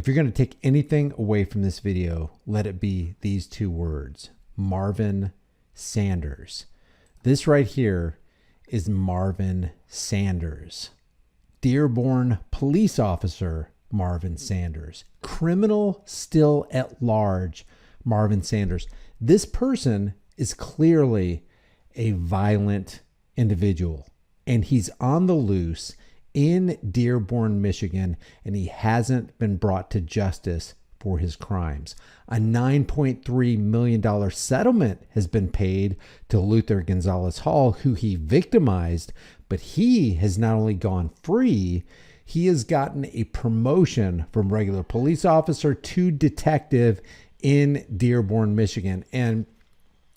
If you're going to take anything away from this video, let it be these two words: Marvin Sanders. This right here is Marvin Sanders. Dearborn police officer Marvin Sanders. Criminal still at large Marvin Sanders. This person is clearly a violent individual, and he's on the loose in Dearborn, Michigan, and he hasn't been brought to justice for his crimes. A $9.3 million settlement has been paid to Luther Gonzalez Hall, who he victimized, but he has not only gone free, he has gotten a promotion from regular police officer to detective in Dearborn, Michigan. And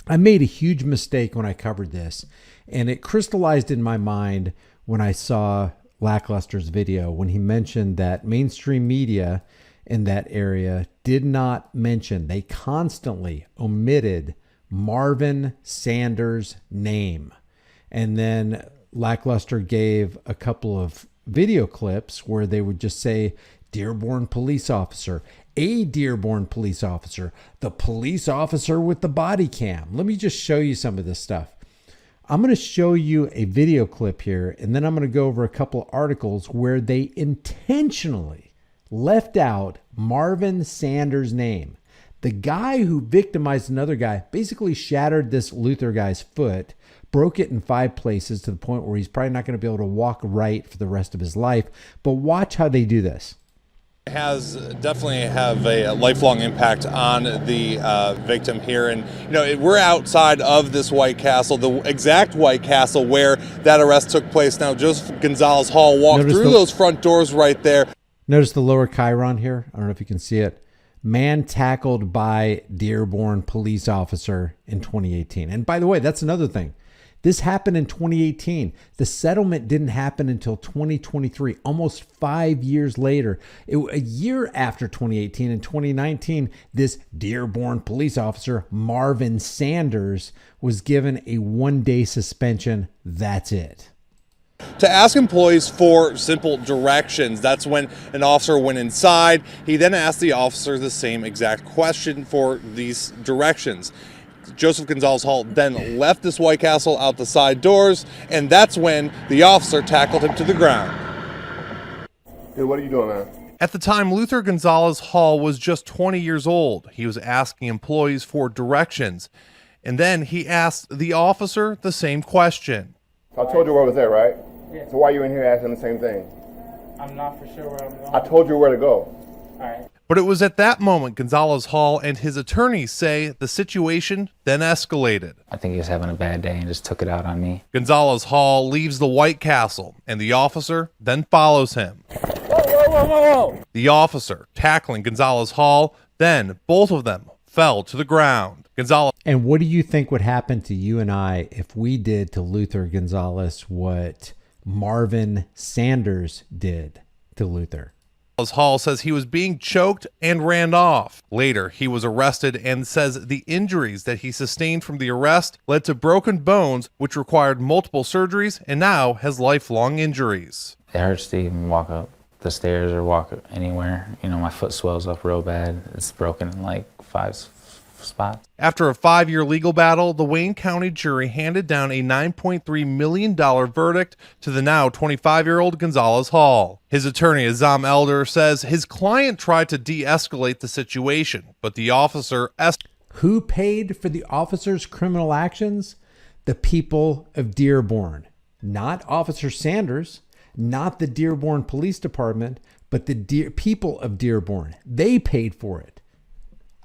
I made a huge mistake when I covered this, and it crystallized in my mind when I saw Lackluster's video, when he mentioned that mainstream media in that area did not mention, they constantly omitted Marvin Sanders' name. And then Lackluster gave a couple of video clips where they would just say Dearborn police officer, a Dearborn police officer, the police officer with the body cam. Let me just show you some of this stuff. I'm going to show you a video clip here, and then I'm going to go over a couple articles where they intentionally left out Marvin Sanders' name. The guy who victimized another guy basically shattered this Luther guy's foot, broke it in 5 places to the point where he's probably not going to be able to walk right for the rest of his life. But watch how they do this. Has definitely have a lifelong impact on the victim here. And we're outside of this White Castle, the exact White Castle where that arrest took place. Now Joseph Gonzalez Hall walked through those front doors right there. Notice the lower chyron here. I don't know if you can see it. Man tackled by Dearborn police officer in 2018. And by the way, that's another thing. This happened in 2018. The settlement didn't happen until 2023, almost 5 years later. A year after 2018, in 2019, this Dearborn police officer, Marvin Sanders, was given a 1-day suspension. That's it. To ask employees for simple directions. That's when an officer went inside. He then asked the officer the same exact question for these directions. Joseph Gonzalez Hall then left this White Castle out the side doors, and that's when the officer tackled him to the ground. Hey, what are you doing, man? At the time, Luther Gonzalez Hall was just 20 years old. He was asking employees for directions, and then he asked the officer the same question. I told you where I was at, right? Yeah. So why are you in here asking the same thing? I'm not for sure where I'm going. I told you where to go. All right. But it was at that moment Gonzalez Hall and his attorneys say the situation then escalated. I think he was having a bad day and just took it out on me. Gonzalez Hall leaves the White Castle, and the officer then follows him. Whoa. The officer tackling Gonzalez Hall, then both of them fell to the ground. Gonzalez. And what do you think would happen to you and I if we did to Luther Gonzalez what Marvin Sanders did to Luther? Hall says he was being choked and ran off. Later, he was arrested and says the injuries that he sustained from the arrest led to broken bones, which required multiple surgeries, and now has lifelong injuries. It hurts to even walk up the stairs or walk anywhere. My foot swells up real bad. It's broken in like 5 spots. After a 5-year legal battle, the Wayne County jury handed down a $9.3 million verdict to the now 25-year-old Gonzalez Hall. His attorney, Azam Elder, says his client tried to de-escalate the situation, but the officer... Who paid for the officer's criminal actions? The people of Dearborn. Not Officer Sanders, not the Dearborn Police Department, but the people of Dearborn. They paid for it.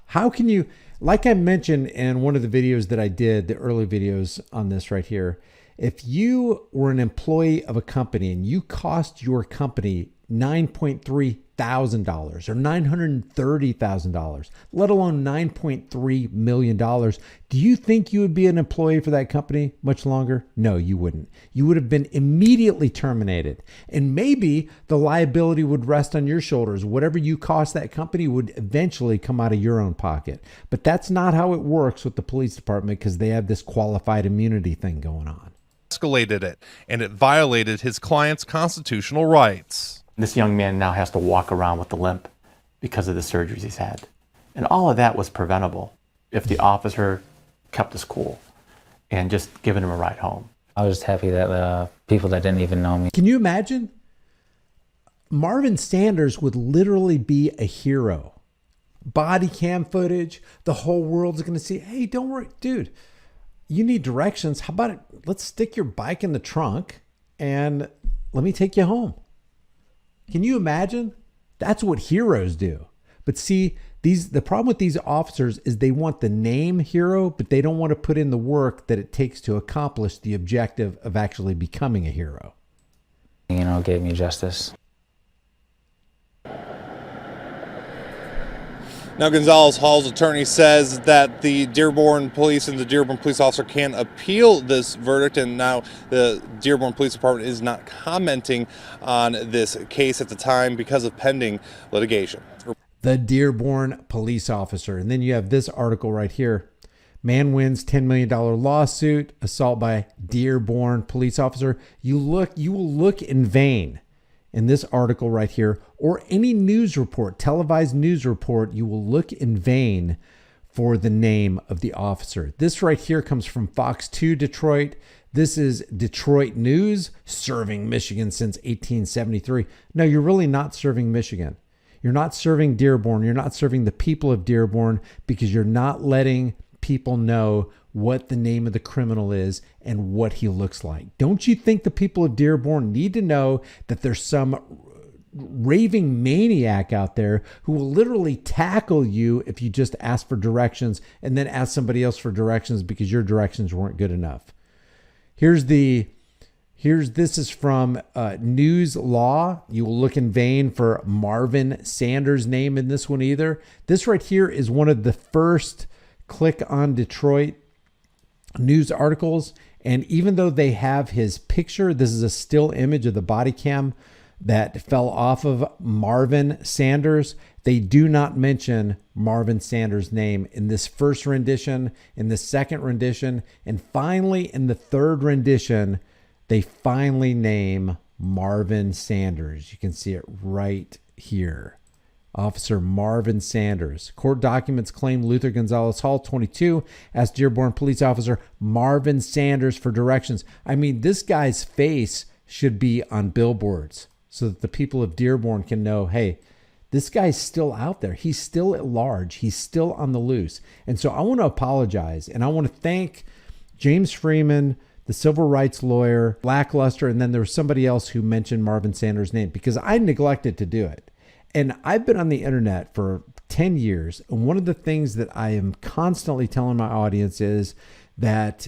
How can you... Like I mentioned in one of the videos that I did, the early videos on this right here, if you were an employee of a company and you cost your company $9.3 thousand or $930,000, let alone $9.3 million, do you think you would be an employee for that company much longer? No, you wouldn't. You would have been immediately terminated. And maybe the liability would rest on your shoulders. Whatever you cost that company would eventually come out of your own pocket. But that's not how it works with the police department, because they have this qualified immunity thing going on. Escalated it, and it violated his client's constitutional rights. This young man now has to walk around with a limp, because of the surgeries he's had. And all of that was preventable if the officer kept us cool and just given him a ride home. I was just happy that people that didn't even know me. Can you imagine? Marvin Sanders would literally be a hero. Body cam footage, the whole world's going to see, hey, don't worry, dude, you need directions. How about it? Let's stick your bike in the trunk and let me take you home. Can you imagine? That's what heroes do. But see, the problem with these officers is they want the name hero, but they don't want to put in the work that it takes to accomplish the objective of actually becoming a hero. You know, gave me justice. Now, Gonzales Hall's attorney says that the Dearborn Police and the Dearborn police officer can appeal this verdict, and now the Dearborn Police Department is not commenting on this case at the time because of pending litigation. The Dearborn police officer. And then you have this article right here. Man wins $10 million lawsuit, assault by Dearborn police officer. You will look in vain in this article right here, or any news report, televised news report, you will look in vain for the name of the officer. This right here comes from Fox 2 Detroit. This is Detroit News, serving Michigan since 1873. No, you're really not serving Michigan. You're not serving Dearborn. You're not serving the people of Dearborn because you're not letting people know what the name of the criminal is and what he looks like. Don't you think the people of Dearborn need to know that there's some raving maniac out there who will literally tackle you if you just ask for directions and then ask somebody else for directions because your directions weren't good enough? This is from News Law. You will look in vain for Marvin Sanders' name in this one either. This right here is one of the first Click on Detroit news articles. And even though they have his picture, this is a still image of the body cam that fell off of Marvin Sanders. They do not mention Marvin Sanders' name in this first rendition, in the second rendition, and finally in the third rendition, they finally name Marvin Sanders. You can see it right here. Officer Marvin Sanders. Court documents claim Luther Gonzales Hall, 22, asked Dearborn police officer Marvin Sanders for directions. I mean, this guy's face should be on billboards so that the people of Dearborn can know, hey, this guy's still out there. He's still at large. He's still on the loose. And so I want to apologize, and I want to thank James Freeman, the civil rights lawyer, Lackluster, and then there was somebody else who mentioned Marvin Sanders' name because I neglected to do it. And I've been on the internet for 10 years. And one of the things that I am constantly telling my audience is that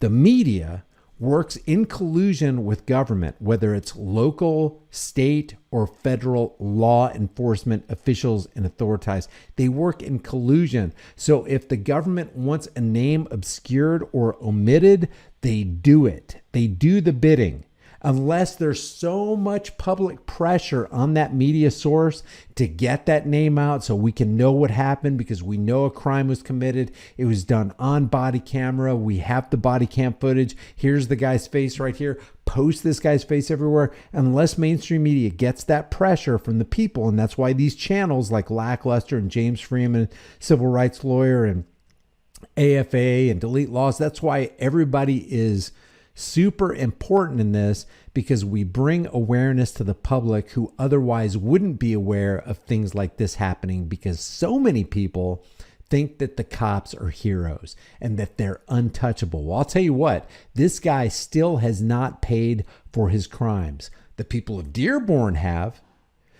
the media works in collusion with government, whether it's local, state, or federal law enforcement officials and authorities. They work in collusion. So if the government wants a name obscured or omitted, they do it. They do the bidding. Unless there's so much public pressure on that media source to get that name out so we can know what happened because we know a crime was committed. It was done on body camera. We have the body cam footage. Here's the guy's face right here. Post this guy's face everywhere. Unless mainstream media gets that pressure from the people, and that's why these channels like Lackluster and James Freeman, civil rights lawyer, and AFA and Delete Laws, that's why everybody is super important in this, because we bring awareness to the public who otherwise wouldn't be aware of things like this happening, because so many people think that the cops are heroes and that they're untouchable. Well, I'll tell you what, this guy still has not paid for his crimes. The people of Dearborn have.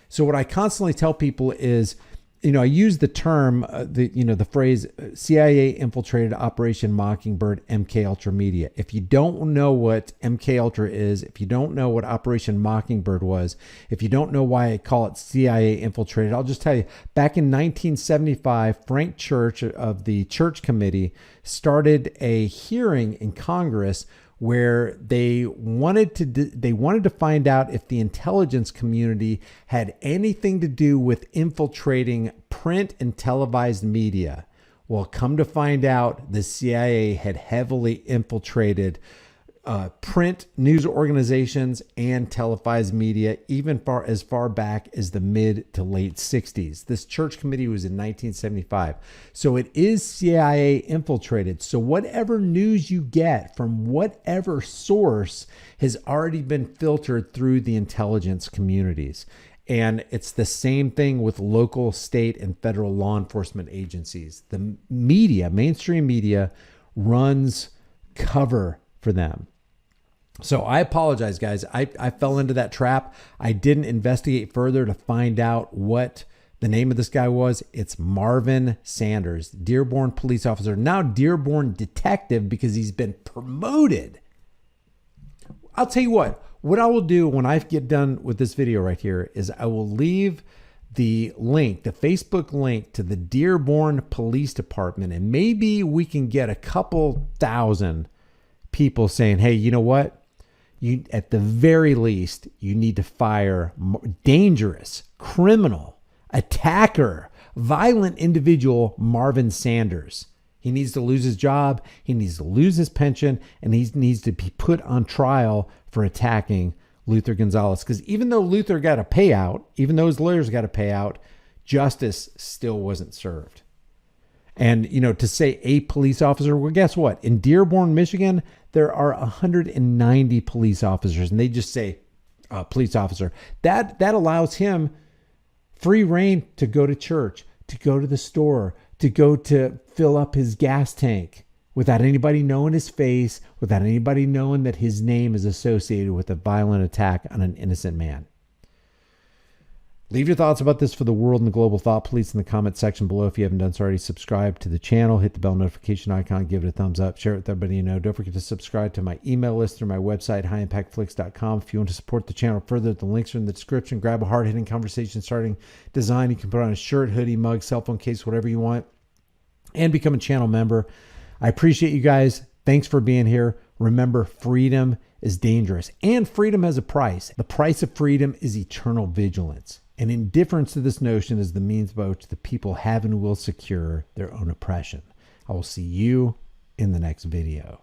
So what I constantly tell people is, I use the term, the phrase CIA infiltrated Operation Mockingbird, MK Ultra Media. If you don't know what MK Ultra is, if you don't know what Operation Mockingbird was, if you don't know why I call it CIA infiltrated, I'll just tell you, back in 1975, Frank Church of the Church Committee started a hearing in Congress where they wanted to find out if the intelligence community had anything to do with infiltrating print and televised media. Well, come to find out, the CIA had heavily infiltrated print news organizations and televised media, even as far back as the mid to late 60s. This church committee was in 1975. So it is CIA infiltrated. So whatever news you get from whatever source has already been filtered through the intelligence communities. And it's the same thing with local, state, and federal law enforcement agencies. The media, mainstream media, runs cover for them. So I apologize, guys. I fell into that trap. I didn't investigate further to find out what the name of this guy was. It's Marvin Sanders, Dearborn police officer, now Dearborn detective because he's been promoted. I'll tell you what I will do when I get done with this video right here is I will leave the link, the Facebook link to the Dearborn Police Department, and maybe we can get a couple thousand people saying, hey, you know what? You, at the very least, you need to fire dangerous, criminal, attacker, violent individual Marvin Sanders. He needs to lose his job. He needs to lose his pension, and he needs to be put on trial for attacking Luther Gonzalez. Because even though Luther got a payout, even though his lawyers got a payout, justice still wasn't served. And, you know, to say a police officer, well, guess what? In Dearborn, Michigan, there are 190 police officers, and they just say police officer. That allows him free reign to go to church, to go to the store, to go to fill up his gas tank without anybody knowing his face, without anybody knowing that his name is associated with a violent attack on an innocent man. Leave your thoughts about this for the world and the global thought police in the comment section below. If you haven't done so already, subscribe to the channel, hit the bell notification icon, give it a thumbs up, share it with everybody you know. Don't forget to subscribe to my email list through my website, highimpactflix.com. If you want to support the channel further, the links are in the description. Grab a hard-hitting conversation starting design. You can put on a shirt, hoodie, mug, cell phone case, whatever you want, and become a channel member. I appreciate you guys. Thanks for being here. Remember, freedom is dangerous, and freedom has a price. The price of freedom is eternal vigilance. And indifference to this notion is the means by which the people have and will secure their own oppression. I will see you in the next video.